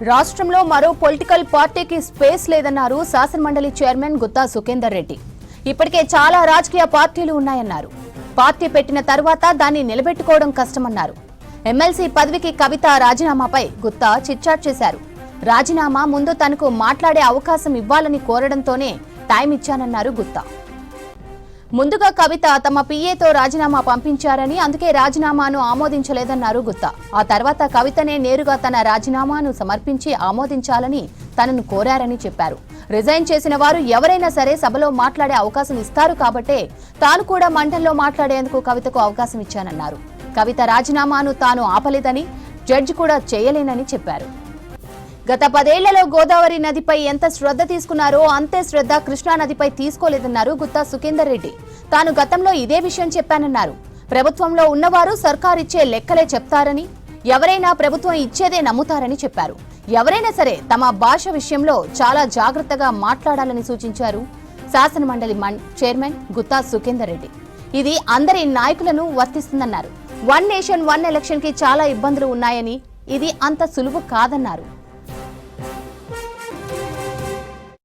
రాష్ట్రంలో మరో పొలిటికల్ పార్టీకి స్పేస్ లేదన్నారు శాసనమండలి చైర్మన్ గుత్తా సుఖేందర్ రెడ్డి. ఇప్పటికే చాలా రాజకీయ పార్టీలు ఉన్నాయన్నారు. పార్టీ పెట్టిన తర్వాత దాన్ని నిలబెట్టుకోవడం కష్టమన్నారు. ఎమ్మెల్సీ పదవికి కవిత రాజీనామాపై గుత్తా చిట్చాట్ చేశారు. రాజీనామా ముందు తనకు మాట్లాడే అవకాశం ఇవ్వాలని కోరడంతోనే టైం ఇచ్చానన్నారు గుత్తా. ముందుగా కవిత తమ పిఏతో రాజీనామా పంపించారని, అందుకే రాజీనామాను ఆమోదించలేదన్నారు గుత్తా. ఆ తర్వాత కవితనే నేరుగా తన రాజీనామాను సమర్పించి ఆమోదించాలని తనను కోరారని చెప్పారు. రిజైన్ చేసిన వారు ఎవరైనా సరే సభలో మాట్లాడే అవకాశం ఇస్తారు కాబట్టే తాను కూడా మండలిలో మాట్లాడేందుకు కవితకు అవకాశం ఇచ్చానన్నారు. కవిత రాజీనామాను తాను ఆపలేదని, జడ్జి కూడా చేయలేనని చెప్పారు. గత 10 ఏళ్లలో గోదావరి నదిపై ఎంత శ్రద్ధ తీసుకున్నారో అంతే శ్రద్ధ కృష్ణా నదిపై తీసుకోలేదన్నారు గుత్తా సుఖేందర్ రెడ్డి. తాను గతంలో ఇదే విషయం చెప్పానన్నారు. ప్రభుత్వంలో ఉన్నవారు సర్కారిచ్చే లెక్కలే చెప్తారని, ఎవరైనా ప్రభుత్వం ఇచ్చేదే నమ్ముతారని చెప్పారు. ఎవరైనా సరే తమ భాష విషయంలో చాలా జాగ్రత్తగా మాట్లాడాలని సూచించారు శాసనమండలి చైర్మన్ గుత్తా సుఖేందర్ రెడ్డి. ఇది అందరి నాయకులను వర్తిస్తుందన్నారు. 1 నేషన్ 1 ఎలక్షన్ కి చాలా ఇబ్బందులు ఉన్నాయని, ఇది అంత సులువు కాదన్నారు.